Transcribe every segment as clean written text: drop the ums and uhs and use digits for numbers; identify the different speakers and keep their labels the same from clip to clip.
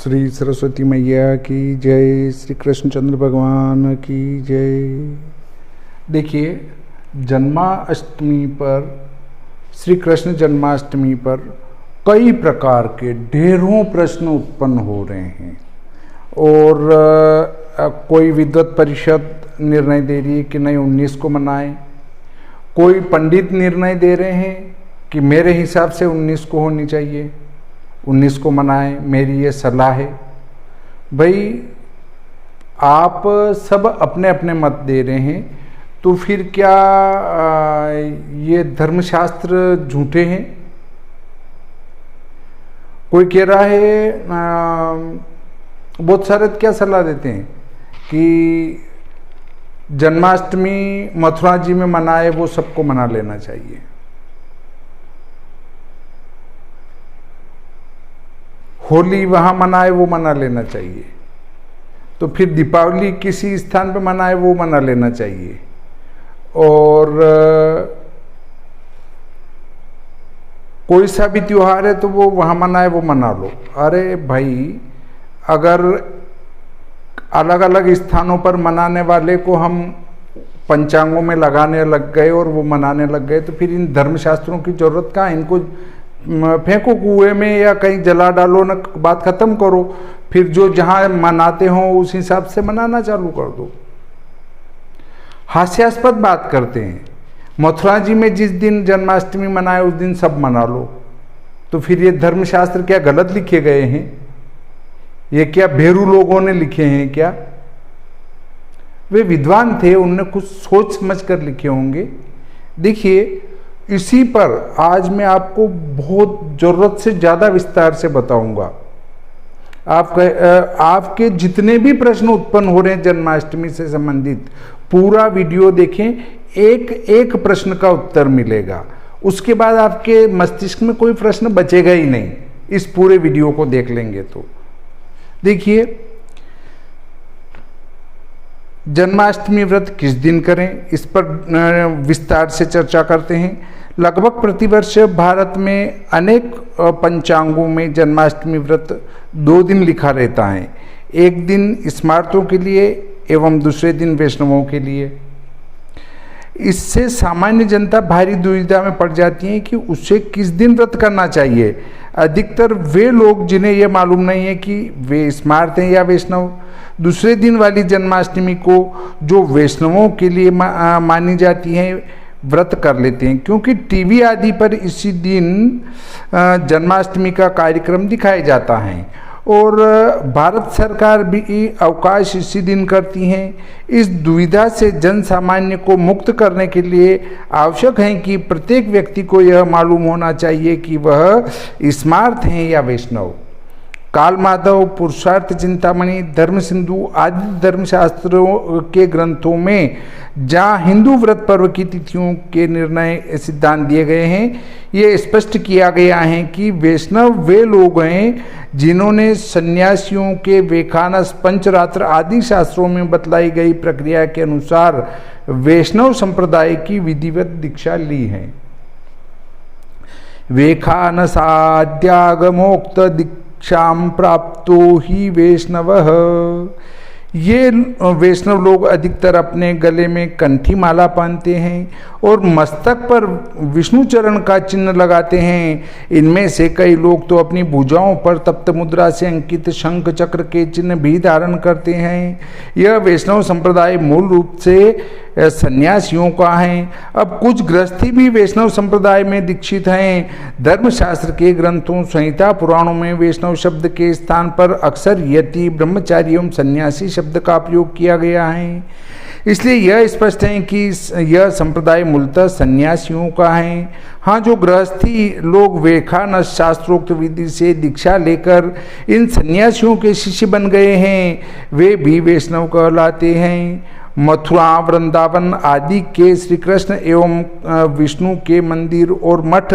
Speaker 1: श्री सरस्वती मैया की जय, श्री कृष्णचंद्र भगवान की जय। देखिए, जन्माष्टमी पर, श्री कृष्ण जन्माष्टमी पर कई प्रकार के ढेरों प्रश्न उत्पन्न हो रहे हैं और कोई विद्वत परिषद निर्णय दे रही है कि नहीं 19 को मनाएं, कोई पंडित निर्णय दे रहे हैं कि मेरे हिसाब से 19 को होनी चाहिए, 19 को मनाएं, मेरी ये सलाह है। भाई, आप सब अपने अपने मत दे रहे हैं, तो फिर क्या ये धर्मशास्त्र झूठे हैं? कोई कह रहा है, बहुत सारे क्या सलाह देते हैं कि जन्माष्टमी मथुरा जी में मनाए, वो सबको मना लेना चाहिए। होली वहाँ मनाए, वो मना लेना चाहिए। तो फिर दीपावली किसी स्थान पे मनाए, वो मना लेना चाहिए। और कोई सा भी त्योहार है तो वो वहाँ मनाए, वो मना लो। अरे भाई, अगर अलग अलग स्थानों पर मनाने वाले को हम पंचांगों में लगाने लग गए और वो मनाने लग गए, तो फिर इन धर्मशास्त्रों की जरूरत कहाँ? इनको फेंको कुएं में या कहीं जला डालो, ना बात खत्म करो। फिर जो जहाँ मनाते हो उस हिसाब से मनाना चालू कर दो। हास्यास्पद बात करते हैं, मथुरा जी में जिस दिन जन्माष्टमी मनाए उस दिन सब मना लो। तो फिर ये धर्मशास्त्र क्या गलत लिखे गए हैं? ये क्या भेरू लोगों ने लिखे हैं क्या? वे विद्वान थे, उनने कुछ सोच समझ कर लिखे होंगे। देखिए, इसी पर आज मैं आपको बहुत ज़रूरत से ज़्यादा विस्तार से बताऊंगा। आपके जितने भी प्रश्न उत्पन्न हो रहे हैं जन्माष्टमी से संबंधित, पूरा वीडियो देखें, एक एक प्रश्न का उत्तर मिलेगा। उसके बाद आपके मस्तिष्क में कोई प्रश्न बचेगा ही नहीं, इस पूरे वीडियो को देख लेंगे तो। देखिए, जन्माष्टमी व्रत किस दिन करें, इस पर विस्तार से चर्चा करते हैं। लगभग प्रतिवर्ष भारत में अनेक पंचांगों में जन्माष्टमी व्रत 2 दिन लिखा रहता है। एक दिन स्मार्तों के लिए एवं दूसरे दिन वैष्णवों के लिए। इससे सामान्य जनता भारी दुविधा में पड़ जाती है कि उसे किस दिन व्रत करना चाहिए। अधिकतर वे लोग जिन्हें यह मालूम नहीं है कि वे स्मार्त हैं या वैष्णव, दूसरे दिन वाली जन्माष्टमी को, जो वैष्णवों के लिए मानी जाती है, व्रत कर लेते हैं, क्योंकि टीवी आदि पर इसी दिन जन्माष्टमी का कार्यक्रम दिखाया जाता है और भारत सरकार भी अवकाश इसी दिन करती है। इस दुविधा से जन सामान्य को मुक्त करने के लिए आवश्यक है कि प्रत्येक व्यक्ति को यह मालूम होना चाहिए कि वह स्मार्त हैं या वैष्णव। काल माधव, पुरुषार्थ चिंतामणि, धर्म सिंधु आदि धर्मशास्त्रों के ग्रंथों में जहाँ हिंदू व्रत पर्व की तिथियों के निर्णय सिद्धांत दिए गए हैं, ये स्पष्ट किया गया है कि वैष्णव वे लोग हैं जिन्होंने सन्यासियों के वेखानस, पंचरात्र आदि शास्त्रों में बतलाई गई प्रक्रिया के अनुसार वैष्णव संप्रदाय की विधिवत दीक्षा ली है। वेखानसाद्यागमोक्त दीक्षां प्राप्तो ही वैष्णवः। ये वैष्णव लोग अधिकतर अपने गले में कंठी माला पहनते हैं और मस्तक पर विष्णु चरण का चिन्ह लगाते हैं। इनमें से कई लोग तो अपनी भुजाओं पर तप्त मुद्रा से अंकित शंख चक्र के चिन्ह भी धारण करते हैं। यह वैष्णव संप्रदाय मूल रूप से सन्यासियों का है। अब कुछ गृहस्थी भी वैष्णव संप्रदाय में दीक्षित हैं। धर्मशास्त्र के ग्रंथों, संहिता, पुराणों में वैष्णव शब्द के स्थान पर अक्सर यति, ब्रह्मचारी एवं सन्यासी शब्द का प्रयोग किया गया है। इसलिए यह स्पष्ट है कि यह संप्रदाय मूलतः सन्यासियों का है। हाँ, जो गृहस्थी लोग वेखानस शास्त्रोक्त विधि से दीक्षा लेकर इन सन्यासियों के शिष्य बन गए हैं, वे भी वैष्णव कहलाते हैं। मथुरा, वृंदावन आदि के श्री कृष्ण एवं विष्णु के मंदिर और मठ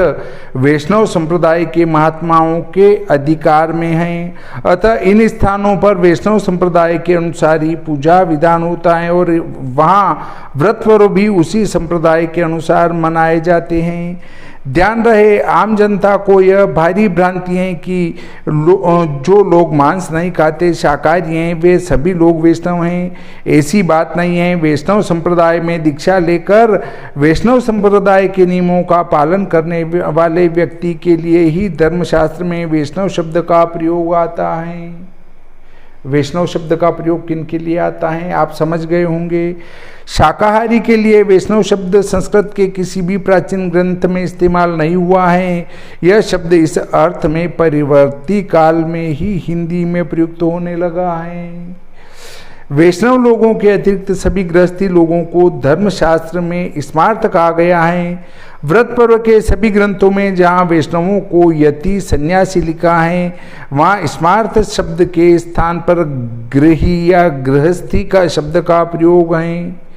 Speaker 1: वैष्णव संप्रदाय के महात्माओं के अधिकार में हैं। अतः इन स्थानों पर वैष्णव संप्रदाय के अनुसार ही पूजा विधान होता है और वहाँ व्रत पर्व भी उसी संप्रदाय के अनुसार मनाए जाते हैं। ध्यान रहे, आम जनता को यह भारी भ्रांति है कि जो लोग मांस नहीं खाते, शाकाहारी हैं, वे सभी लोग वैष्णव हैं। ऐसी बात नहीं है। वैष्णव संप्रदाय में दीक्षा लेकर वैष्णव संप्रदाय के नियमों का पालन करने वाले व्यक्ति के लिए ही धर्मशास्त्र में वैष्णव शब्द का प्रयोग आता है। वैष्णव शब्द का प्रयोग किन के लिए आता है आप समझ गए होंगे। शाकाहारी के लिए वैष्णव शब्द संस्कृत के किसी भी प्राचीन ग्रंथ में इस्तेमाल नहीं हुआ है। यह शब्द इस अर्थ में परिवर्ती काल में ही हिंदी में प्रयुक्त होने लगा है। वैष्णव लोगों के अतिरिक्त सभी गृहस्थी लोगों को धर्मशास्त्र में स्मार्त कहा गया है। व्रत पर्व के सभी ग्रंथों में जहाँ वैष्णवों को यति सन्यासी लिखा है, वहाँ स्मार्त शब्द के स्थान पर गृही या गृहस्थी का शब्द का प्रयोग है।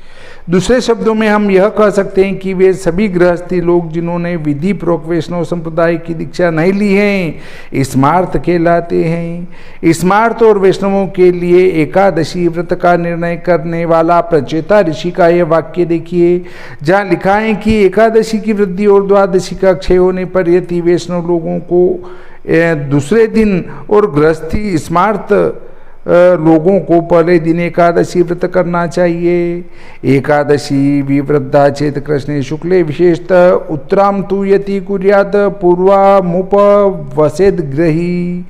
Speaker 1: दूसरे शब्दों में हम यह कह सकते हैं कि वे सभी गृहस्थी लोग जिन्होंने विधि पूर्वक वैष्णव संप्रदाय की दीक्षा नहीं ली है स्मार्त कहलाते हैं। स्मार्त और वैष्णवों के लिए एकादशी व्रत का निर्णय करने वाला प्रचेता ऋषि का यह वाक्य देखिए, जहाँ लिखा है कि एकादशी की वृद्धि और द्वादशी का क्षय होने पर यति वैष्णव लोगों को दूसरे दिन और गृहस्थी स्मार्त लोगों को पहले दिन एकादशी व्रत करना चाहिए। एकादशी विवृद्धा चेत कृष्णे शुक्ले विशेषतः उत्तराम तु यति कुर्यात पूर्वामुप वसेद ग्रही।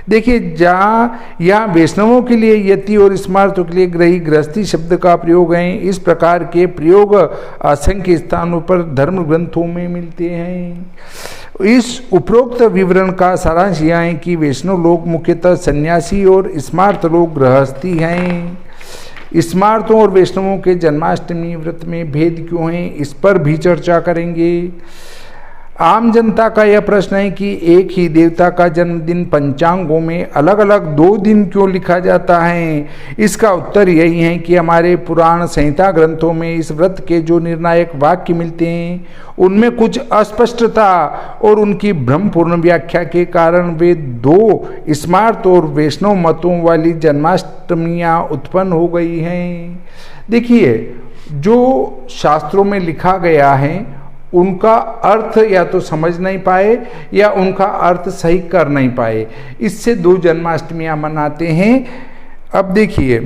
Speaker 1: देखिए, जहाँ यहाँ वैष्णवों के लिए यति और स्मार्तों के लिए ग्रही गृहस्थी शब्द का प्रयोग है। इस प्रकार के प्रयोग असंख्य स्थानों पर धर्म ग्रंथों में मिलते हैं। इस उपरोक्त विवरण का सारांश यह है कि वैष्णव लोग मुख्यतः सन्यासी और स्मार्त लोग गृहस्थी हैं। स्मार्तों और वैष्णवों के जन्माष्टमी व्रत में भेद क्यों है, इस पर भी चर्चा करेंगे। आम जनता का यह प्रश्न है कि एक ही देवता का जन्मदिन पंचांगों में अलग अलग 2 दिन क्यों लिखा जाता है। इसका उत्तर यही है कि हमारे पुराण संहिता ग्रंथों में इस व्रत के जो निर्णायक वाक्य मिलते हैं उनमें कुछ अस्पष्टता और उनकी भ्रमपूर्ण व्याख्या के कारण वे 2 स्मार्त और वैष्णव मतों वाली जन्माष्टमियाँ उत्पन्न हो गई हैं। देखिए, जो शास्त्रों में लिखा गया है उनका अर्थ या तो समझ नहीं पाए या उनका अर्थ सही कर नहीं पाए, इससे 2 जन्माष्टमियां मनाते हैं। अब देखिए,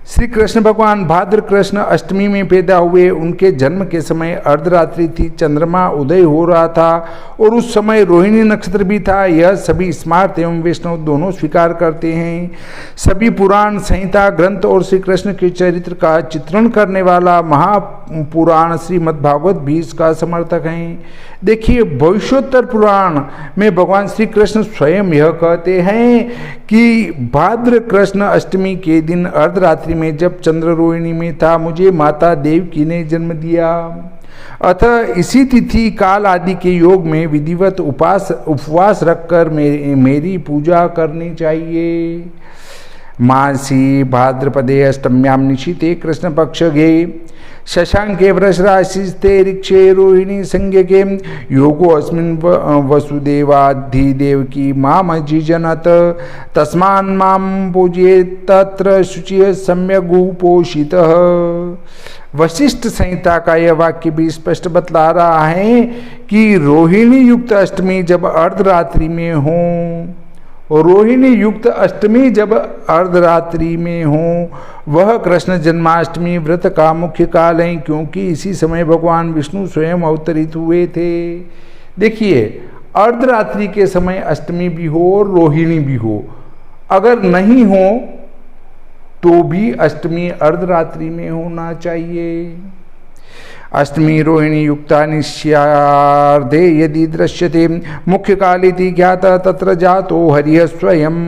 Speaker 1: श्री कृष्ण भगवान भाद्र कृष्ण अष्टमी में पैदा हुए। उनके जन्म के समय अर्धरात्रि थी, चंद्रमा उदय हो रहा था और उस समय रोहिणी नक्षत्र भी था। यह सभी स्मार्त एवं वैष्णव दोनों स्वीकार करते हैं। सभी पुराण संहिता ग्रंथ और श्री कृष्ण के चरित्र का चित्रण करने वाला महापुराण श्रीमद्भागवत भी इसका समर्थक हैं। देखिए, भविष्योत्तर पुराण में भगवान श्री कृष्ण स्वयं यह कहते हैं कि भाद्र कृष्ण अष्टमी के दिन अर्धरात्रि में जब चंद्र रोहिणी में था, मुझे माता देवकी ने जन्म दिया। अतः इसी तिथि काल आदि के योग में विधिवत उपवास रखकर मेरी पूजा करनी चाहिए। मासी भाद्रपदे अष्टम्याम निशिते कृष्ण पक्ष गे शशांके वृषराशिस्ते ऋक्षे रोहिणी संज्ञके योगो अस्मिन् वसुदेवाधिदेवकी माम जिजनत तस्मान् माम पूजयेत् तत्र शुचिः सम्यगुपोषितः। वशिष्ठ संहिता का यह वाक्य भी स्पष्ट बतला रहा है कि रोहिणी युक्त अष्टमी जब अर्धरात्रि में हो, रोहिणी युक्त अष्टमी जब अर्धरात्रि में हो, वह कृष्ण जन्माष्टमी व्रत का मुख्य काल है, क्योंकि इसी समय भगवान विष्णु स्वयं अवतरित हुए थे। देखिए, अर्धरात्रि के समय अष्टमी भी हो और रोहिणी भी हो, अगर नहीं हो तो भी अष्टमी अर्धरात्रि में होना चाहिए। अष्टमी रोहिणी युक्ता निश्यार्धे यदि दृश्यते मुख्य कालिति ज्ञाता तत्र जातो हरिः स्वयं।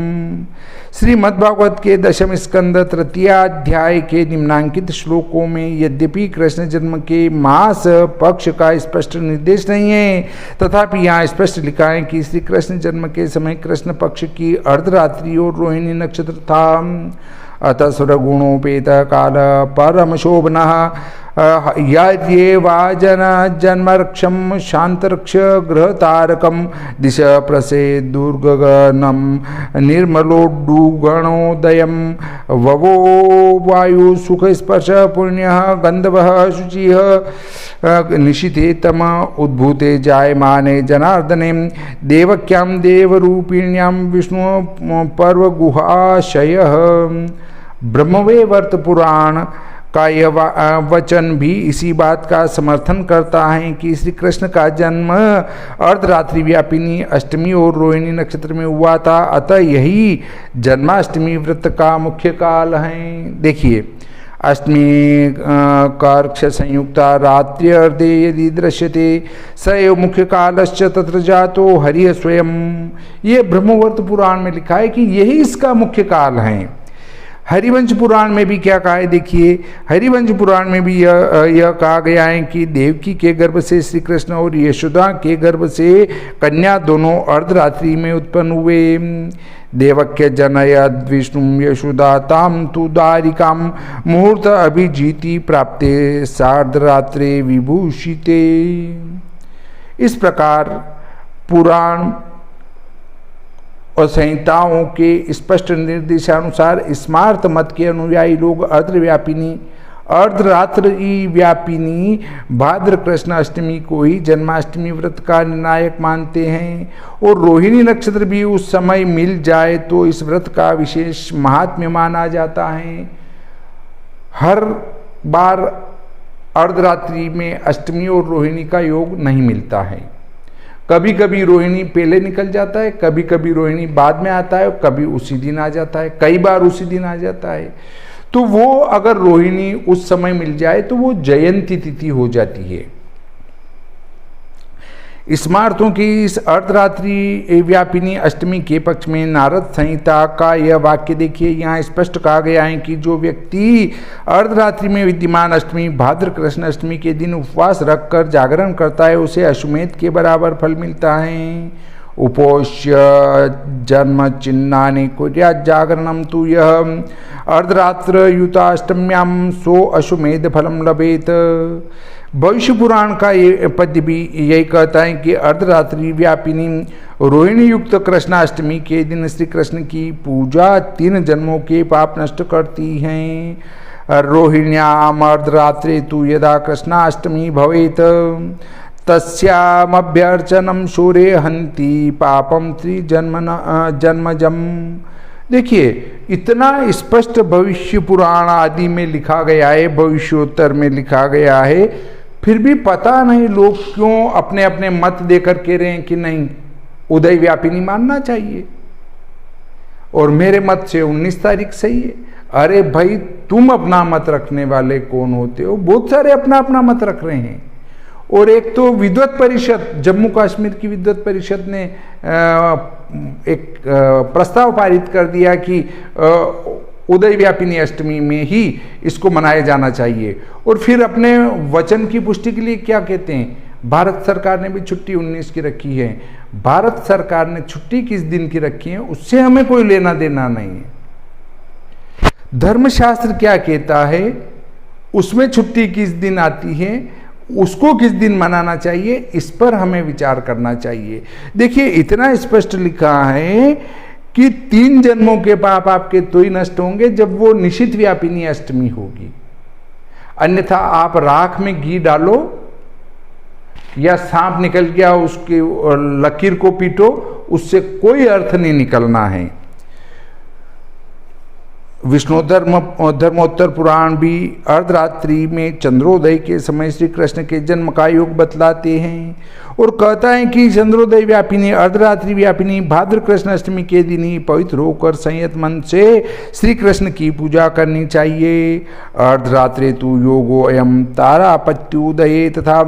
Speaker 1: श्रीमद्भागवत के 10वें स्कंद 3 अध्याय के निम्नांकित श्लोकों में यद्यपि कृष्ण जन्म के मास पक्ष का स्पष्ट निर्देश नहीं है, तथापि यहाँ स्पष्ट लिखा है कि श्री कृष्ण जन्म के समय कृष्ण पक्ष की अर्धरात्रि और रोहिणी नक्षत्र था। अतः सुरगुणोपेत काल परम शोभनः ये वाजन जन्मरक्षम शांतरक्ष गृहतारकम दिश प्रसे दुर्गगनम निर्मलोड्डुगणोदयम ववो वायु सुख स्पर्श पुण्य गंधव शुचि निशिते तम उद्भूते जायमाने जनार्दने देवक्याम देवरूपिण्याम विष्णु पर्व गुहाशय। ब्रह्मवैवर्त पुराण का यह वचन भी इसी बात का समर्थन करता है कि श्री कृष्ण का जन्म अर्धरात्रि व्यापिनी अष्टमी और रोहिणी नक्षत्र में हुआ था, अतः यही जन्माष्टमी व्रत का मुख्य काल है। देखिए, अष्टमी कार्क्ष संयुक्ता रात्रि अर्धे यदि दृश्यते स एव मुख्य कालश्च तत्र जातो हरिः स्वयं। ये ब्रह्मवर्त पुराण में लिखा है कि यही इसका मुख्य काल है। हरिवंश पुराण में भी क्या कहा है, देखिए, हरिवंश पुराण में भी यह कहा गया है कि देवकी के गर्भ से श्री कृष्ण और यशोदा के गर्भ से कन्या दोनों अर्धरात्रि में उत्पन्न हुए। देवक्य जनयद विष्णु यशोदा ताम तु दारिकाम मुहूर्त अभिजीति प्राप्ते सार्धरात्रे विभूषिते। इस प्रकार पुराण और संहिताओं के स्पष्ट निर्देशानुसार स्मार्त मत के अनुयायी लोग अर्धरात्रि व्यापिनी भाद्र कृष्ण अष्टमी को ही जन्माष्टमी व्रत का निर्णायक मानते हैं, और रोहिणी नक्षत्र भी उस समय मिल जाए तो इस व्रत का विशेष महात्म्य माना जाता है। हर बार अर्धरात्रि में अष्टमी और रोहिणी का योग नहीं मिलता है। कभी कभी रोहिणी पहले निकल जाता है, कभी कभी रोहिणी बाद में आता है, कभी उसी दिन आ जाता है, कई बार उसी दिन आ जाता है। तो वो अगर रोहिणी उस समय मिल जाए तो वो जयंती तिथि हो जाती है। स्मार्थों की इस अर्धरात्रि व्यापिनी अष्टमी के पक्ष में नारद संहिता का यह वाक्य देखिए, यहाँ स्पष्ट कहा गया है कि जो व्यक्ति अर्धरात्रि में विद्यमान अष्टमी भाद्र कृष्ण अष्टमी के दिन उपवास रखकर जागरण करता है उसे अश्वमेध के बराबर फल मिलता है। उपोष्य जन्म चिन्हानि कुर्यात् जागरणम तु यह अर्धरात्र युताष्टम्याम सो अश्वमेध फलम लभेत। भविष्य पुराण का ये पद्य भी यही कहता है कि अर्धरात्रि व्यापिनी रोहिणी युक्त कृष्णाष्टमी के दिन श्री कृष्ण की पूजा 3 जन्मों के पाप नष्ट करती हैं। रोहिण्याम अर्धरात्रे तु यदा कृष्णाष्टमी भवेत तस्यामभ्यर्चनम शूरे हंति पापम जन्मजम। देखिए, इतना स्पष्ट भविष्य पुराण आदि में लिखा गया है, भविष्योत्तर में लिखा गया है, फिर भी पता नहीं लोग क्यों अपने अपने मत देकर कह रहे हैं कि नहीं उदय व्यापिनी मानना चाहिए और मेरे मत से 19 तारीख सही है। अरे भाई, तुम अपना मत रखने वाले कौन होते हो? बहुत सारे अपना अपना मत रख रहे हैं। और एक तो विद्वत परिषद, जम्मू कश्मीर की विद्वत परिषद ने एक प्रस्ताव पारित कर दिया कि उदय व्यापिनी अष्टमी में ही इसको मनाया जाना चाहिए। और फिर अपने वचन की पुष्टि के लिए क्या कहते हैं, भारत सरकार ने भी छुट्टी 19 की रखी है। भारत सरकार ने छुट्टी किस दिन की रखी है उससे हमें कोई लेना देना नहीं है। धर्मशास्त्र क्या कहता है, उसमें छुट्टी किस दिन आती है, उसको किस दिन मनाना चाहिए, इस पर हमें विचार करना चाहिए। देखिए, इतना स्पष्ट लिखा है कि 3 जन्मों के पाप आपके तो ही नष्ट होंगे जब वो निशित व्यापिनी अष्टमी होगी। अन्यथा आप राख में घी डालो या सांप निकल गया उसके लकीर को पीटो, उससे कोई अर्थ नहीं निकलना है। विष्णु धर्मोत्तर पुराण भी अर्धरात्रि में चंद्रोदय के समय श्री कृष्ण के जन्म का योग बतलाते हैं और कहता है कि चंद्रोदय व्यापिनी अर्धरात्रि व्यापिनी भाद्र कृष्ण अष्टमी के दिन ही पवित्र होकर संयत मन से श्री कृष्ण की पूजा करनी चाहिए। अर्धरात्रे तु योगो अयम तारापत्युदये तथा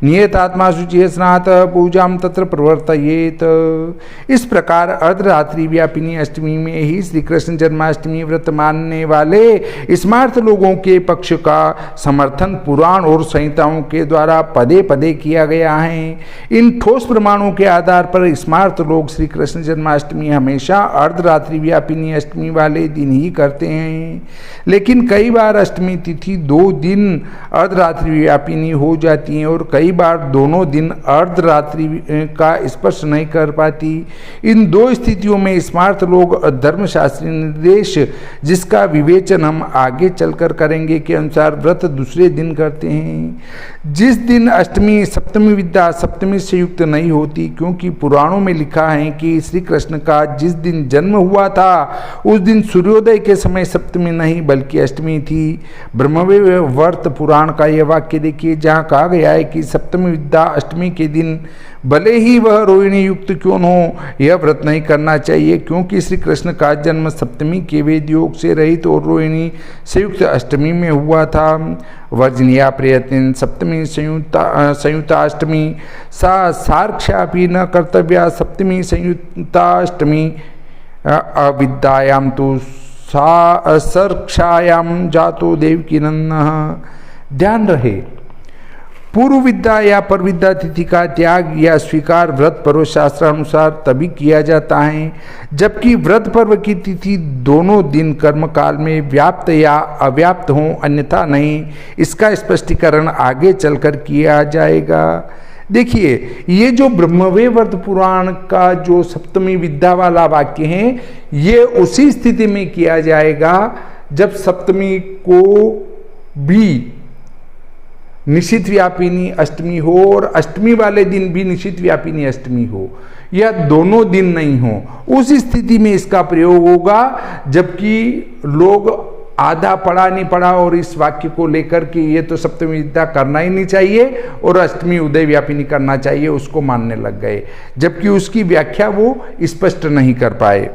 Speaker 1: नियतात्मा शुचि स्नात पूजाम तत्र प्रवर्तयेत। इस प्रकार अर्धरात्रि व्यापिनी अष्टमी में ही श्री कृष्ण जन्माष्टमी व्रत व्रत मानने वाले स्मार्त लोगों के पक्ष का समर्थन पुराण और संहिताओं के द्वारा पदे पदे किया गया है। इन ठोस प्रमाणों के आधार पर स्मार्त लोग श्री कृष्ण जन्माष्टमी हमेशा अर्धरात्रि व्यापिनी अष्टमी वाले दिन ही करते हैं, लेकिन कई बार अष्टमी तिथि 2 दिन अर्धरात्रि व्यापिनी हो जाती है और कई बार दोनों दिन अर्धरात्रि का स्पर्श नहीं कर पाती। इन 2 स्थितियों में स्मार्त लोग धर्मशास्त्री निर्देश, जिसका विवेचन हम आगे चलकर करेंगे, के अनुसार व्रत दूसरे दिन करते हैं। जिस दिन अष्टमी सप्तमी विद्या सप्तमी से युक्त नहीं होती, क्योंकि पुराणों में लिखा है कि श्री कृष्ण का जिस दिन जन्म हुआ था उस दिन सूर्योदय के समय सप्तमी नहीं बल्कि अष्टमी थी। ब्रह्मवेद वर्त पुराण का यह वाक्य देखिए, जहाँ कहा गया है कि सप्तमी विद्या अष्टमी के दिन भले ही वह रोहिणी युक्त क्यों न हो, यह व्रत नहीं करना चाहिए, क्योंकि श्री कृष्ण का जन्म सप्तमी के वेद योग से रहित और रोहिणी संयुक्त अष्टमी में हुआ था। वर्जनीया प्रयत्न सप्तमी संयुक्ताष्टमी सा सार्क्षापि न कर्तव्या सप्तमी संयुक्ताष्टमी अविद्यायां तो सा सर्क्षायाम जातो देवकी नंदन। ध्यान रहे, पूर्व विद्या या पर विद्या तिथि का त्याग या स्वीकार व्रत पर्व शास्त्रानुसार तभी किया जाता है जबकि व्रत पर्व की तिथि दोनों दिन कर्मकाल में व्याप्त या अव्याप्त हों, अन्यथा नहीं। इसका स्पष्टीकरण आगे चलकर किया जाएगा। देखिए, ये जो ब्रह्मवेद पुराण का जो सप्तमी विद्या वाला वाक्य है, ये उसी स्थिति में किया जाएगा जब सप्तमी को भी निशित व्यापिनी अष्टमी हो और अष्टमी वाले दिन भी निशित व्यापिनी अष्टमी हो, या दोनों दिन नहीं हो। उस स्थिति में इसका प्रयोग होगा जबकि लोग आधा पढ़ा नहीं पढ़ा और इस वाक्य को लेकर के ये तो सप्तमी विद्या करना ही नहीं चाहिए और अष्टमी उदय व्यापिनी करना चाहिए, उसको मानने लग गए, जबकि उसकी व्याख्या वो स्पष्ट नहीं कर पाए।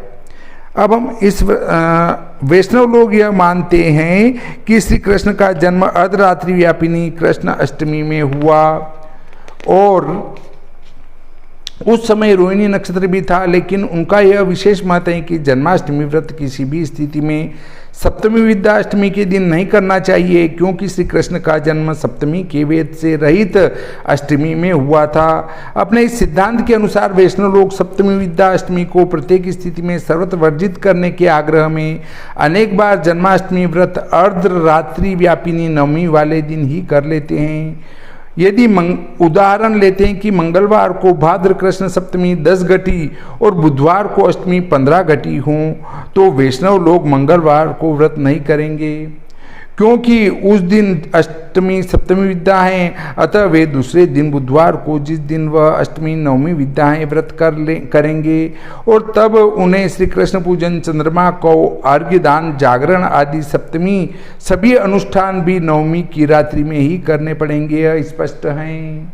Speaker 1: अब हम इस वैष्णव लोग यह मानते हैं कि श्री कृष्ण का जन्म अर्धरात्रि व्यापिनी कृष्ण अष्टमी में हुआ और उस समय रोहिणी नक्षत्र भी था, लेकिन उनका यह विशेष मत है कि जन्माष्टमी व्रत किसी भी स्थिति में सप्तमी विद्या अष्टमी के दिन नहीं करना चाहिए, क्योंकि श्री कृष्ण का जन्म सप्तमी के वेद से रहित अष्टमी में हुआ था। अपने इस सिद्धांत के अनुसार वैष्णव लोग सप्तमी विद्या अष्टमी को प्रत्येक स्थिति में सर्वत्र वर्जित करने के आग्रह में अनेक बार जन्माष्टमी व्रत अर्धरात्रि व्यापिनी नवमी वाले दिन ही कर लेते हैं। यदि उदाहरण लेते हैं कि मंगलवार को भाद्र कृष्ण सप्तमी 10 घटी और बुधवार को अष्टमी 15 घटी हों, तो वैष्णव लोग मंगलवार को व्रत नहीं करेंगे, क्योंकि उस दिन अष्टमी सप्तमी विद्याएं, अतः वे दूसरे दिन बुधवार को, जिस दिन वह अष्टमी नवमी विद्याएं व्रत करेंगे और तब उन्हें श्री कृष्ण पूजन, चंद्रमा को अर्घ्य दान, जागरण आदि सप्तमी सभी अनुष्ठान भी नवमी की रात्रि में ही करने पड़ेंगे। यह स्पष्ट है।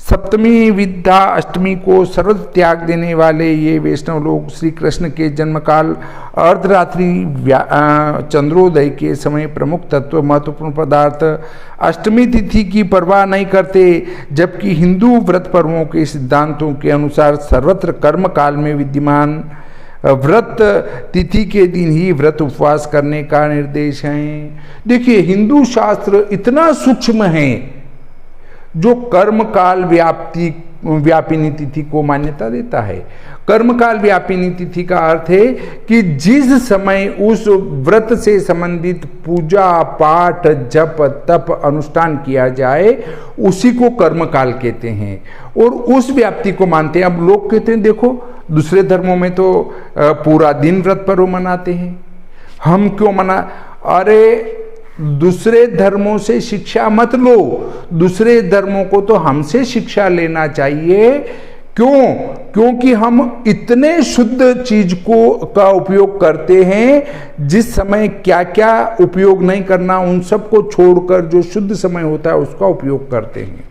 Speaker 1: सप्तमी विद्या अष्टमी को सर्वत्र त्याग देने वाले ये वैष्णव लोग श्री कृष्ण के जन्मकाल अर्धरात्रि चंद्रोदय के समय प्रमुख तत्व महत्वपूर्ण पदार्थ अष्टमी तिथि की परवाह नहीं करते, जबकि हिंदू व्रत पर्वों के सिद्धांतों के अनुसार सर्वत्र कर्म काल में विद्यमान व्रत तिथि के दिन ही व्रत उपवास करने का निर्देश है। देखिए, हिंदू शास्त्र इतना सूक्ष्म है जो कर्मकाल व्यापिनी तिथि को मान्यता देता है। कर्मकाल व्यापिनी तिथि का अर्थ है कि जिस समय उस व्रत से संबंधित पूजा पाठ जप तप अनुष्ठान किया जाए उसी को कर्मकाल कहते हैं और उस व्याप्ति को मानते हैं। अब लोग कहते हैं देखो दूसरे धर्मों में तो पूरा दिन व्रत पर्व मनाते हैं, हम क्यों मना? अरे दूसरे धर्मों से शिक्षा मत लो, दूसरे धर्मों को तो हमसे शिक्षा लेना चाहिए। क्यों? क्योंकि हम इतने शुद्ध चीज का उपयोग करते हैं, जिस समय क्या क्या उपयोग नहीं करना उन सबको छोड़कर जो शुद्ध समय होता है उसका उपयोग करते हैं।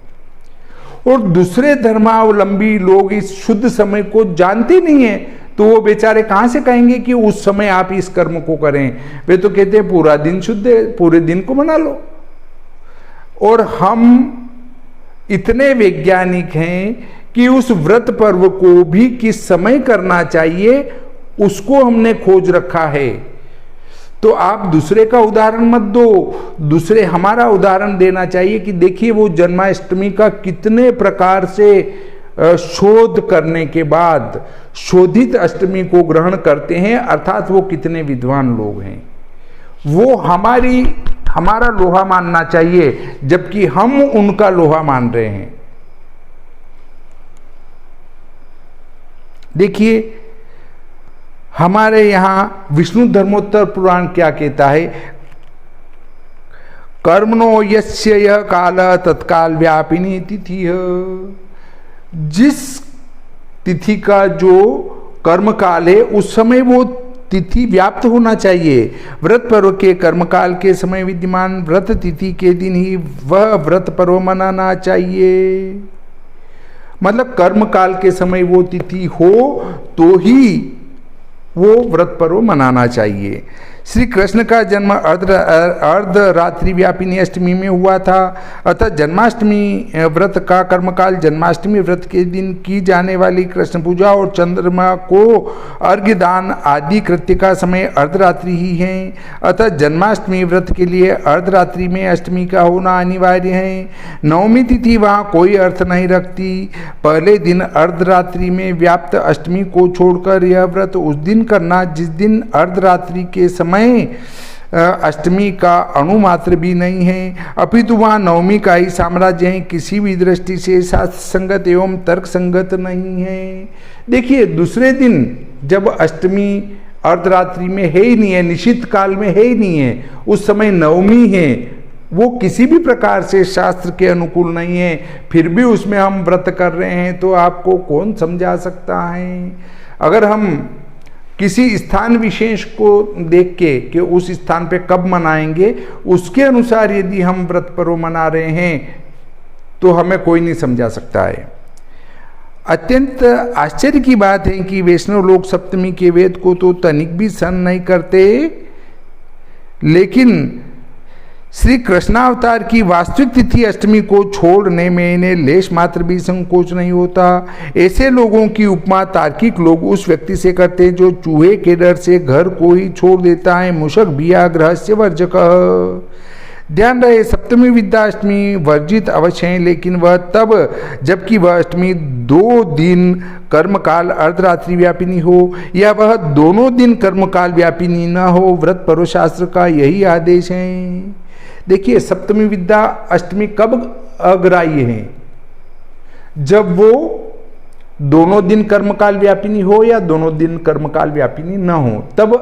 Speaker 1: और दूसरे धर्मावलंबी लोग इस शुद्ध समय को जानते नहीं है, तो वो बेचारे कहाँ से कहेंगे कि उस समय आप इस कर्म को करें? वे तो कहते हैं पूरा दिन शुद्ध है, पूरे दिन को मना लो। और हम इतने वैज्ञानिक हैं कि उस व्रत पर्व को भी किस समय करना चाहिए उसको हमने खोज रखा है। तो आप दूसरे का उदाहरण मत दो, दूसरे हमारा उदाहरण देना चाहिए कि देखिए वो जन्माष्टमी का कितने प्रकार से शोध करने के बाद शोधित अष्टमी को ग्रहण करते हैं, अर्थात वो कितने विद्वान लोग हैं। वो हमारा लोहा मानना चाहिए, जबकि हम उनका लोहा मान रहे हैं। देखिए हमारे यहां विष्णु धर्मोत्तर पुराण क्या कहता है, कर्मणो यस्य यह काल तत्काल व्यापिनी तिथि है। जिस तिथि का जो कर्म काल है उस समय वो तिथि व्याप्त होना चाहिए। व्रत पर्व के कर्मकाल के समय विद्यमान व्रत तिथि के दिन ही वह व्रत पर्व मनाना चाहिए। मतलब कर्म काल के समय वो तिथि हो तो ही वो व्रत पर्व मनाना चाहिए। श्री कृष्ण का जन्म अर्धरात्रि व्यापिनी अष्टमी में हुआ था, अतः जन्माष्टमी व्रत का कर्मकाल जन्माष्टमी व्रत के दिन की जाने वाली कृष्ण पूजा और चंद्रमा को अर्घ्य दान आदि कृत्य का समय अर्धरात्रि ही है। अतः जन्माष्टमी व्रत के लिए अर्धरात्रि में अष्टमी का होना अनिवार्य है। नवमी तिथि वहाँ कोई अर्थ नहीं रखती। पहले दिन अर्धरात्रि में व्याप्त अष्टमी को छोड़कर यह व्रत उस दिन करना जिस दिन अर्धरात्रि के समय अष्टमी का अणुमात्र भी नहीं है, अपितु वहाँ नवमी का ही साम्राज्य है, किसी भी दृष्टि से शास्त्र संगत एवं तर्क संगत नहीं है। देखिए दूसरे दिन जब अष्टमी अर्धरात्रि में है ही नहीं है, निश्चित काल में है ही नहीं है, उस समय नवमी है, वो किसी भी प्रकार से शास्त्र के अनुकूल नहीं है, फिर भी उसमें हम व्रत कर रहे हैं, तो आपको कौन समझा सकता है। अगर हम किसी स्थान विशेष को देख के कि उस स्थान पे कब मनाएंगे, उसके अनुसार यदि हम व्रत पर्व मना रहे हैं तो हमें कोई नहीं समझा सकता है। अत्यंत आश्चर्य की बात है कि वैष्णव लोग सप्तमी के वेद को तो तनिक भी सहन नहीं करते, लेकिन श्री कृष्णावतार की वास्तविक तिथि अष्टमी को छोड़ने में इन्हें लेश मात्र भी संकोच नहीं होता। ऐसे लोगों की उपमा तार्किक लोग उस व्यक्ति से करते हैं जो चूहे के डर से घर को ही छोड़ देता है, मूषक बिया गृहस्य वर्जक। ध्यान रहे सप्तमी विद्या अष्टमी वर्जित अवश्य है, लेकिन वह तब जबकि वह अष्टमी 2 दिन कर्मकाल अर्धरात्रि व्यापिनी हो या वह दोनों दिन कर्मकाल व्यापिनी न हो। व्रत पर्व शास्त्र का यही आदेश है। देखिए सप्तमी विद्या अष्टमी कब अग्राह्य है, जब वो दोनों दिन कर्मकाल व्यापिनी हो या दोनों दिन कर्मकाल व्यापिनी न हो, तब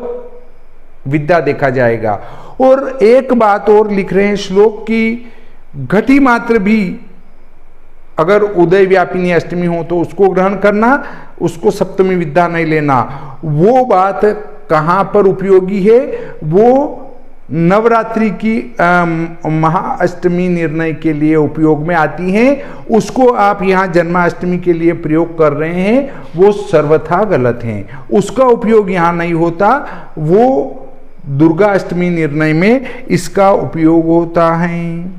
Speaker 1: विद्या देखा जाएगा। और एक बात और लिख रहे हैं श्लोक की, घटी मात्र भी अगर उदय व्यापिनी अष्टमी हो तो उसको ग्रहण करना, उसको सप्तमी विद्या नहीं लेना। वो बात कहाँ पर उपयोगी है, वो नवरात्रि की महाअष्टमी निर्णय के लिए उपयोग में आती हैं, उसको आप यहाँ जन्माष्टमी के लिए प्रयोग कर रहे हैं, वो सर्वथा गलत हैं। उसका उपयोग यहाँ नहीं होता, वो दुर्गा अष्टमी निर्णय में इसका उपयोग होता है।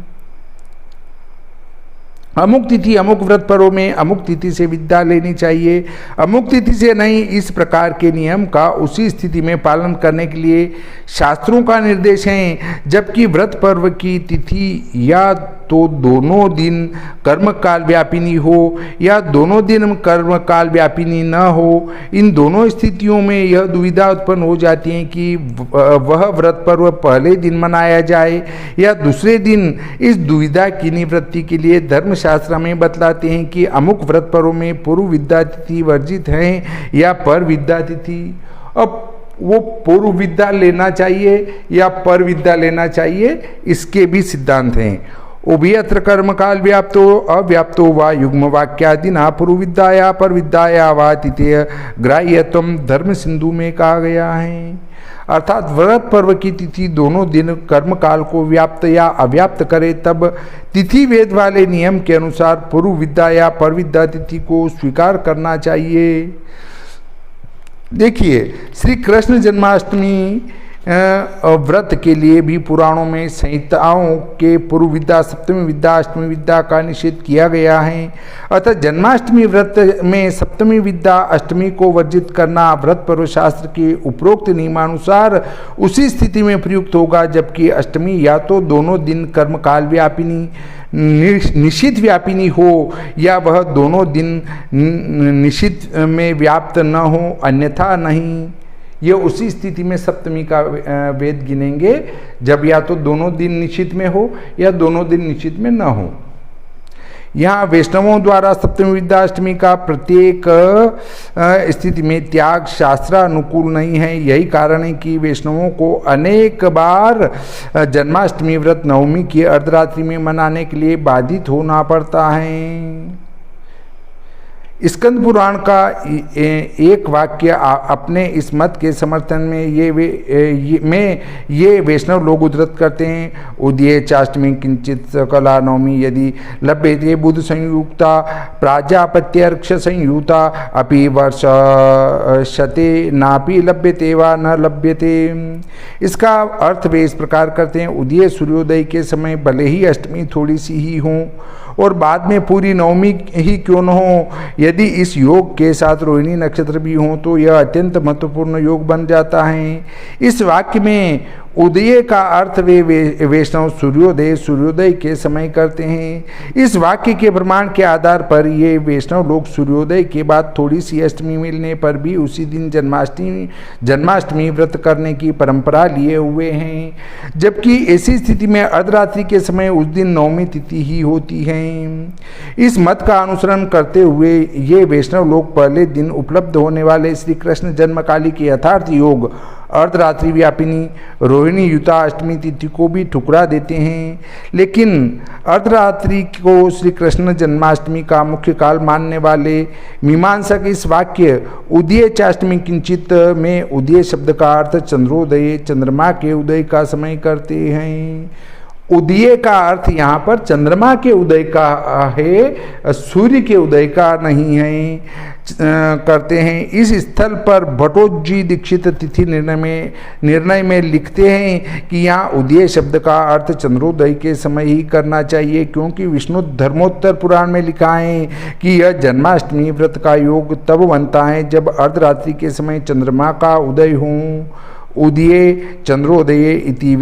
Speaker 1: अमुक तिथि अमुक व्रत पर्व में अमुक तिथि से विद्या लेनी चाहिए, अमुक तिथि से नहीं, इस प्रकार के नियम का उसी स्थिति में पालन करने के लिए शास्त्रों का निर्देश है। जबकि व्रत पर्व की तिथि या तो दोनों दिन कर्मकाल व्यापिनी हो या दोनों दिन कर्मकाल व्यापिनी न हो, इन दोनों स्थितियों में यह दुविधा उत्पन्न हो जाती है कि वह व्रत पर्व पहले दिन मनाया जाए या दूसरे दिन। इस दुविधा की निवृत्ति के लिए धर्मशास्त्र में बतलाते हैं कि अमुक व्रत पर्व में पूर्व विद्या तिथि वर्जित है या पर विद्या तिथि। अब वो पूर्व विद्या लेना चाहिए या पर विद्या लेना चाहिए, इसके भी सिद्धांत हैं। उभयत्र कर्मकाल व्याप्तो अव्याप्तो वा युग्म वाक्यादिना पूर्व विद्याया पर विद्याया वा तिथेय ग्राह्यत्वम धर्म सिंधु में कहा गया है। अर्थात व्रत पर्व की तिथि दोनों दिन कर्मकाल को व्याप्त या अव्याप्त करे तब तिथि वेद वाले नियम के अनुसार पूर्व विद्या या पर विद्या तिथि को स्वीकार करना चाहिए। देखिए श्री कृष्ण जन्माष्टमी व्रत के लिए भी पुराणों में संहिताओं के पूर्व विद्या, सप्तमी विद्या, अष्टमी विद्या का निषेध किया गया है। अतः जन्माष्टमी व्रत में सप्तमी विद्या, अष्टमी को वर्जित करना व्रत पर्व शास्त्र के उपरोक्त नियमानुसार उसी स्थिति में प्रयुक्त होगा, जबकि अष्टमी या तो दोनों दिन कर्मकाल व्यापिनी निषिद्ध व्यापिनी हो या वह दोनों दिन निषिद्ध में व्याप्त न हो, अन्यथा नहीं। ये उसी स्थिति में सप्तमी का वेद गिनेंगे जब या तो दोनों दिन निश्चित में हो या दोनों दिन निश्चित में न हो। यहाँ वैष्णवों द्वारा सप्तमी विद्या अष्टमी का प्रत्येक स्थिति में त्याग शास्त्रानुकूल नहीं है। यही कारण है कि वैष्णवों को अनेक बार जन्माष्टमी व्रत नवमी की अर्धरात्रि में मनाने के लिए बाधित होना पड़ता है। स्कंद पुराण का एक वाक्य अपने इस मत के समर्थन में ये वैष्णव लोग उद्धृत करते हैं। उदये चाष्टमी किंचित कला नवमी यदि लभ्यते बुध संयुक्ता प्राजापत्यर्क्ष संयुक्ता अपि वर्ष शते नापि लभ्यते वा न लभ्यते। इसका अर्थ वे इस प्रकार करते हैं, उदय सूर्योदय के समय भले ही अष्टमी थोड़ी सी ही हो और बाद में पूरी नवमी ही क्यों न हो, यदि इस योग के साथ रोहिणी नक्षत्र भी हो तो यह अत्यंत महत्वपूर्ण योग बन जाता है। इस वाक्य में उदय का अर्थ वे वैष्णव सूर्योदय के समय करते हैं। इस वाक्य के प्रमाण के आधार पर ये वैष्णव लोग सूर्योदय के बाद थोड़ी सी अष्टमी मिलने पर भी उसी दिन जन्माष्टमी व्रत करने की परंपरा लिए हुए हैं, जबकि ऐसी स्थिति में अर्धरात्रि के समय उस दिन नवमी तिथि ही होती है। इस मत का अनुसरण करते हुए ये वैष्णव लोग पहले दिन उपलब्ध होने वाले श्री कृष्ण जन्मकाली के यथार्थ योग अर्धरात्रि व्यापिनी रोहिणी युता अष्टमी तिथि को भी ठुकरा देते हैं, लेकिन अर्धरात्रि को श्री कृष्ण जन्माष्टमी का मुख्य काल मानने वाले मीमांसक इस वाक्य उदय चाष्टमी किंचित में उदय शब्द का अर्थ चंद्रोदय, चंद्रमा के उदय का समय करते हैं। उदय का अर्थ यहाँ पर चंद्रमा के उदय का है, सूर्य के उदय का नहीं है करते हैं। इस स्थल पर भट्टोजी दीक्षित तिथि निर्णय में लिखते हैं कि यहाँ उदय शब्द का अर्थ चंद्रोदय के समय ही करना चाहिए, क्योंकि विष्णु धर्मोत्तर पुराण में लिखा है कि यह जन्माष्टमी व्रत का योग तब बनता है जब अर्धरात्रि के समय चंद्रमा का उदय हो। उदये चंद्रोदये इति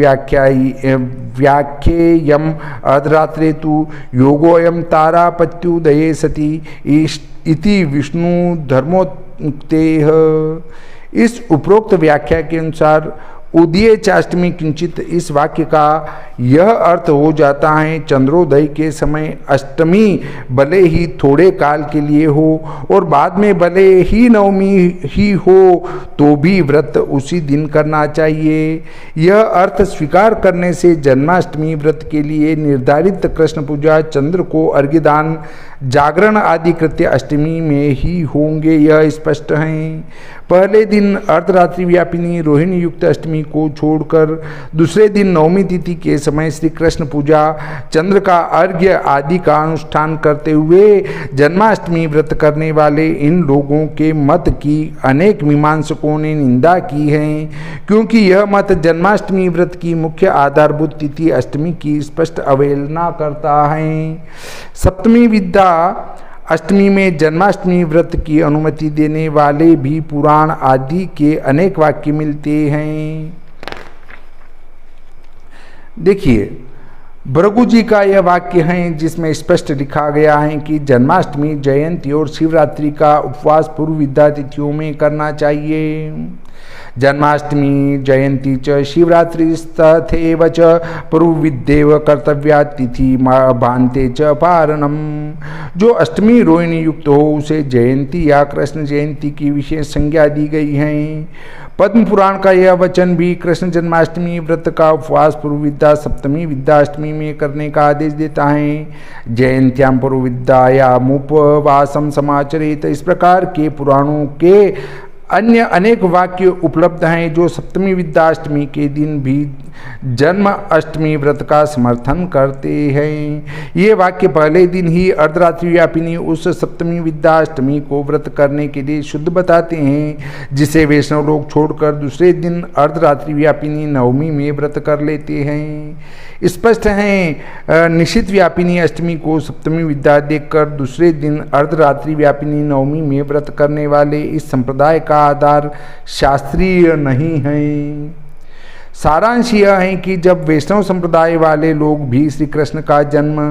Speaker 1: व्याख्येयम् अर्धरात्रे तु योगोऽयं तारापत्युदये सति इति विष्णु धर्मोक्तेः। इस उपरोक्त व्याख्या के अनुसार उदय चाष्टमी किंचित इस वाक्य का यह अर्थ हो जाता है, चंद्रोदय के समय अष्टमी भले ही थोड़े काल के लिए हो और बाद में भले ही नवमी ही हो तो भी व्रत उसी दिन करना चाहिए। यह अर्थ स्वीकार करने से जन्माष्टमी व्रत के लिए निर्धारित कृष्ण पूजा, चंद्र को अर्घ्यदान, जागरण आदि कृत्य अष्टमी में ही होंगे, यह स्पष्ट है। पहले दिन अर्धरात्रि व्यापिनी रोहिणी युक्त अष्टमी को छोड़कर दूसरे दिन नवमी तिथि के समय श्री कृष्ण पूजा, चंद्र का अर्घ्य आदि का अनुष्ठान करते हुए जन्माष्टमी व्रत करने वाले इन लोगों के मत की अनेक मीमांसकों ने निंदा की है, क्योंकि यह मत जन्माष्टमी व्रत की मुख्य आधारभूत तिथि अष्टमी की स्पष्ट अवहेलना करता है। सप्तमी विद्या अष्टमी में जन्माष्टमी व्रत की अनुमति देने वाले भी पुराण आदि के अनेक वाक्य मिलते हैं। देखिए, भृगु जी का यह वाक्य है जिसमें स्पष्ट लिखा गया है कि जन्माष्टमी, जयंती और शिवरात्रि का उपवास पूर्व विद्या तिथियों में करना चाहिए। जन्माष्टमी जयंती च शिवरात्रिस्तथैव च पूर्वविद्येव कर्तव्या तिथि भान्ते च पारणम। जो अष्टमी रोहिणी युक्त हो उसे जयंती या कृष्ण जयंती की विशेष संज्ञा दी गई है। पद्म पुराण का यह वचन भी कृष्ण जन्माष्टमी व्रत का उपवास पूर्व विद्या सप्तमी विद्या अष्टमी में करने का आदेश देता है। जयंत्याम पूर्व विद्यायामुपवासम समाचरित। इस प्रकार के पुराणों के अन्य अनेक वाक्य उपलब्ध हैं जो सप्तमी विद्या अष्टमी के दिन भी जन्माष्टमी व्रत का समर्थन करते हैं। ये वाक्य पहले दिन ही अर्धरात्रि व्यापिनी उस सप्तमी विद्याष्टमी को व्रत करने के लिए शुद्ध बताते हैं, जिसे वैष्णव लोग छोड़कर दूसरे दिन अर्धरात्रि व्यापिनी नवमी में व्रत कर लेते हैं। स्पष्ट है निश्चित व्यापिनी अष्टमी को सप्तमी विद्या देखकर दूसरे दिन अर्धरात्रि व्यापिनी नवमी में व्रत करने वाले इस संप्रदाय का आधार शास्त्रीय नहीं है। सारांश यह है कि जब वैष्णव संप्रदाय वाले लोग भी श्री कृष्ण का जन्म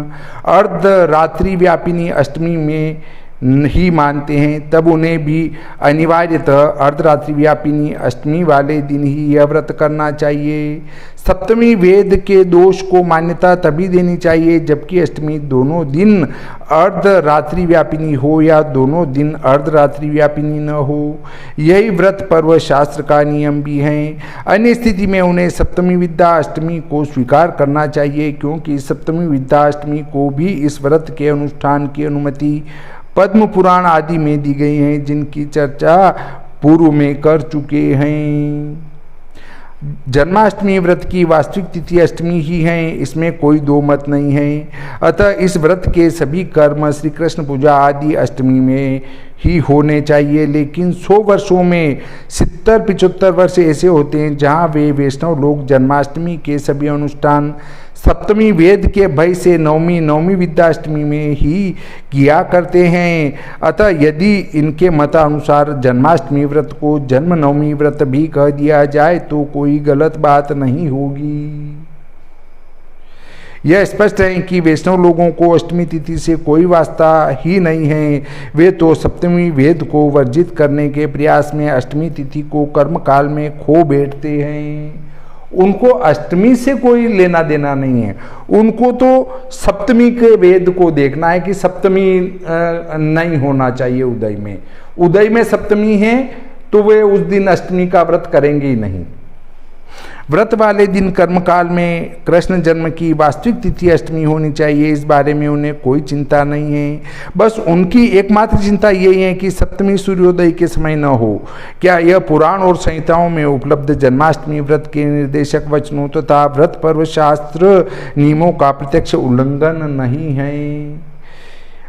Speaker 1: अर्धरात्रि व्यापिनी अष्टमी में ही मानते हैं, तब उन्हें भी अनिवार्यतः अर्धरात्रि व्यापिनी अष्टमी वाले दिन ही यह व्रत करना चाहिए। सप्तमी वेद के दोष को मान्यता तभी देनी चाहिए जबकि अष्टमी दोनों दिन अर्धरात्रि व्यापिनी हो या दोनों दिन अर्धरात्रि व्यापिनी न हो। यही व्रत पर्व शास्त्र का नियम भी है। अन्य स्थिति में उन्हें सप्तमी विद्या अष्टमी को स्वीकार करना चाहिए, क्योंकि सप्तमी विद्या अष्टमी को भी इस व्रत के अनुष्ठान की अनुमति पद्म पुराण आदि में दी गई है, जिनकी चर्चा पूर्व में कर चुके हैं। जन्माष्टमी व्रत की वास्तविक तिथि अष्टमी ही है, इसमें कोई दो मत नहीं है। अतः इस व्रत के सभी कर्म श्री कृष्ण पूजा आदि अष्टमी में ही होने चाहिए। लेकिन 100 वर्षों में 70-75 वर्ष ऐसे होते हैं जहाँ वे वैष्णव लोग जन्माष्टमी के सभी अनुष्ठान सप्तमी वेद के भय से नवमी विद्याष्टमी में ही किया करते हैं। अतः यदि इनके मतानुसार जन्माष्टमी व्रत को जन्म नवमी व्रत भी कह दिया जाए तो कोई गलत बात नहीं होगी। यह स्पष्ट है कि वैष्णव लोगों को अष्टमी तिथि से कोई वास्ता ही नहीं है। वे तो सप्तमी वेद को वर्जित करने के प्रयास में अष्टमी तिथि को कर्मकाल में खो बैठते हैं। उनको अष्टमी से कोई लेना देना नहीं है। उनको तो सप्तमी के वेद को देखना है कि सप्तमी नहीं होना चाहिए उदय में सप्तमी है तो वे उस दिन अष्टमी का व्रत करेंगे ही नहीं। व्रत वाले दिन कर्मकाल में कृष्ण जन्म की वास्तविक तिथि अष्टमी होनी चाहिए, इस बारे में उन्हें कोई चिंता नहीं है। बस उनकी एकमात्र चिंता यही है कि सप्तमी सूर्योदय के समय न हो। क्या यह पुराण और संहिताओं में उपलब्ध जन्माष्टमी व्रत के निर्देशक वचनों तथा व्रत पर्व शास्त्र नियमों का प्रत्यक्ष उल्लंघन नहीं है?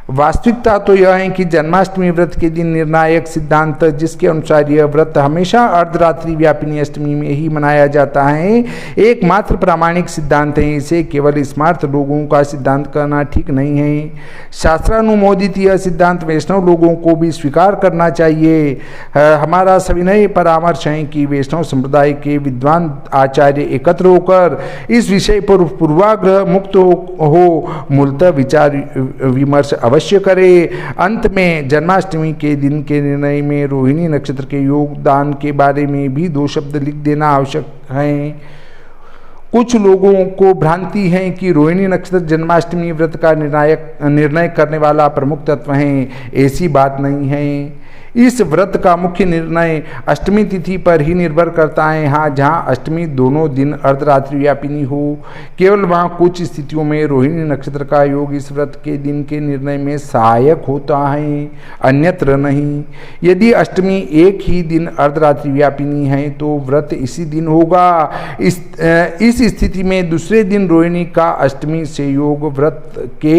Speaker 1: वास्तविकता तो यह है कि जन्माष्टमी व्रत के दिन निर्णायक सिद्धांत, जिसके अनुसार यह व्रत हमेशा अर्धरात्रि व्यापिनी अष्टमी में ही मनाया जाता है, एकमात्र प्रामाणिक सिद्धांत है। इसे केवल स्मार्त लोगों का सिद्धांत कहना ठीक नहीं है। शास्त्रानुमोदित यह सिद्धांत वैष्णव लोगों को भी स्वीकार करना चाहिए। हमारा सविनय परामर्श है कि वैष्णव संप्रदाय के विद्वान आचार्य एकत्र होकर इस विषय पर पूर्वाग्रह मुक्त हो मूलतः विचार विमर्श अवश्य करे। अंत में जन्माष्टमी के दिन के निर्णय में रोहिणी नक्षत्र के योगदान के बारे में भी 2 शब्द लिख देना आवश्यक है। कुछ लोगों को भ्रांति है कि रोहिणी नक्षत्र जन्माष्टमी व्रत का निर्णय करने वाला प्रमुख तत्व है। ऐसी बात नहीं है। इस व्रत का मुख्य निर्णय अष्टमी तिथि पर ही निर्भर करता है। हाँ, जहाँ अष्टमी दोनों दिन अर्धरात्रि व्यापिनी हो, केवल वहाँ कुछ स्थितियों में रोहिणी नक्षत्र का योग इस व्रत के दिन के निर्णय में सहायक होता है, अन्यत्र नहीं। यदि अष्टमी एक ही दिन अर्धरात्रि व्यापिनी है तो व्रत इसी दिन होगा। इस स्थिति में दूसरे दिन रोहिणी का अष्टमी से योग व्रत के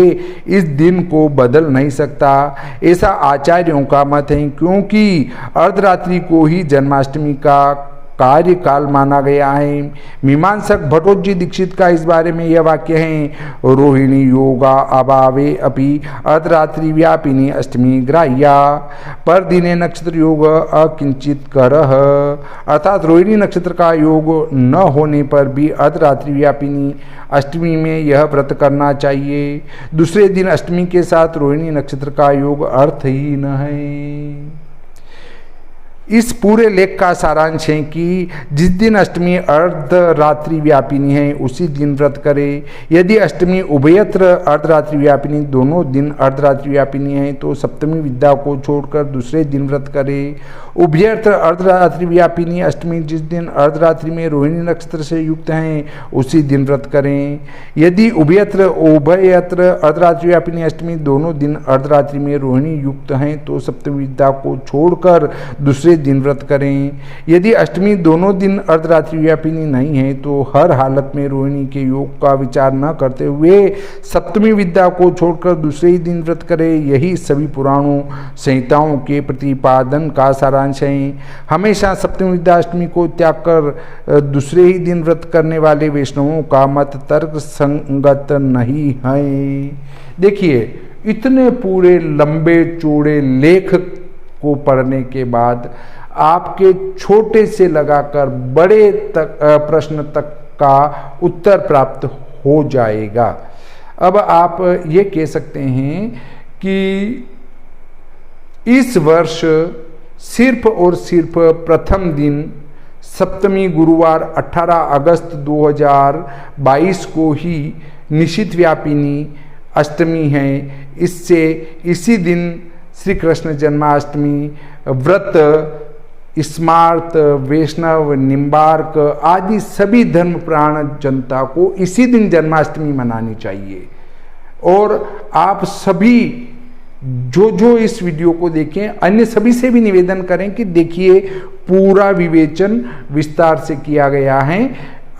Speaker 1: इस दिन को बदल नहीं सकता, ऐसा आचार्यों का मत है। क्योंकि अर्धरात्रि को ही जन्माष्टमी का कार्यकाल माना गया है। मीमांसक भट्टोजी दीक्षित का इस बारे में यह वाक्य है, रोहिणी योगा अभावे अपि अर्धरात्रि व्यापिनी अष्टमी ग्राह्या पर दिने नक्षत्र योग अकिंचित करह। अर्थात रोहिणी नक्षत्र का योग न होने पर भी अर्धरात्रि व्यापिनी अष्टमी में यह व्रत करना चाहिए। दूसरे दिन अष्टमी के साथ रोहिणी नक्षत्र का योग अर्थहीन है। इस पूरे लेख का सारांश है कि जिस दिन अष्टमी अर्धरात्रि व्यापिनी है उसी दिन व्रत करें। यदि अष्टमी उभयत्र अर्धरात्रि व्यापिनी दोनों दिन अर्धरात्रि व्यापिनी है तो सप्तमी विद्या को छोड़कर दूसरे दिन व्रत करें। उभयत्र अर्धरात्रि व्यापिनी अष्टमी जिस दिन अर्धरात्रि में रोहिणी नक्षत्र से युक्त हैं उसी दिन व्रत करें। यदि उभयत्र अर्धरात्रि व्यापिनी अष्टमी दोनों दिन अर्धरात्रि में रोहिणी युक्त हैं तो सप्तमी विद्या को छोड़कर दूसरे दिन व्रत करें। यदि अष्टमी दोनों दिन अर्धरात्रि व्यापिनी नहीं है तो हर हालत में रोहिणी के योग का विचार न करते हुए सप्तमी विद्या को छोड़कर दूसरे ही दिन व्रत करें। यही सभी पुराणों संहिताओं के प्रतिपादन का सारांश है। हमेशा सप्तमी विद्या अष्टमी को त्याग कर दूसरे ही दिन व्रत करने वाले वैष्णवों का मत तर्क संगत नहीं है। देखिए, इतने पूरे लंबे चौड़े लेख को पढ़ने के बाद आपके छोटे से लगाकर बड़े तक प्रश्न तक का उत्तर प्राप्त हो जाएगा। अब आप ये कह सकते हैं कि इस वर्ष सिर्फ और सिर्फ प्रथम दिन सप्तमी गुरुवार 18 अगस्त 2022 को ही निशित व्यापिनी अष्टमी है। इससे इसी दिन श्री कृष्ण जन्माष्टमी व्रत स्मार्त वैष्णव निम्बार्क आदि सभी धर्मप्राण जनता को इसी दिन जन्माष्टमी मनानी चाहिए। और आप सभी जो इस वीडियो को देखें, अन्य सभी से भी निवेदन करें कि देखिए, पूरा विवेचन विस्तार से किया गया है।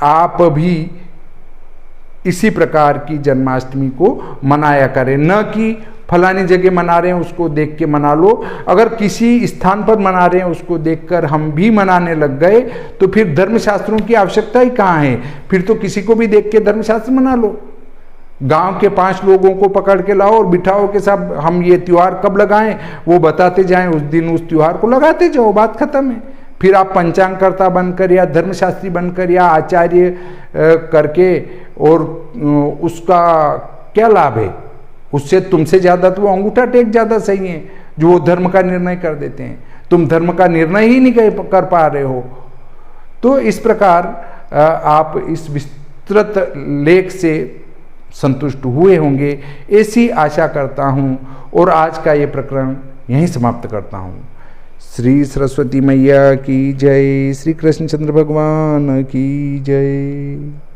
Speaker 1: आप भी इसी प्रकार की जन्माष्टमी को मनाया करें, न कि फलानी जगह मना रहे हैं उसको देख के मना लो। अगर किसी स्थान पर मना रहे हैं उसको देखकर हम भी मनाने लग गए तो फिर धर्मशास्त्रों की आवश्यकता ही कहाँ है। फिर तो किसी को भी देख के धर्मशास्त्र मना लो। गांव के 5 लोगों को पकड़ के लाओ और बिठाओ के साथ हम ये त्योहार कब लगाएं, वो बताते जाएं, उस दिन उस त्योहार को लगाते जाओ, बात खत्म है। फिर आप पंचांगकर्ता बनकर या धर्मशास्त्री बनकर या आचार्य करके और उसका क्या लाभ है? उससे तुमसे ज़्यादा तो वो अंगूठा टेक ज़्यादा सही है जो वो धर्म का निर्णय कर देते हैं। तुम धर्म का निर्णय ही नहीं कर पा रहे हो। तो इस प्रकार आप इस विस्तृत लेख से संतुष्ट हुए होंगे, ऐसी आशा करता हूँ और आज का ये प्रकरण यहीं समाप्त करता हूँ। श्री सरस्वती मैया की जय, श्री कृष्णचंद्र भगवान की जय।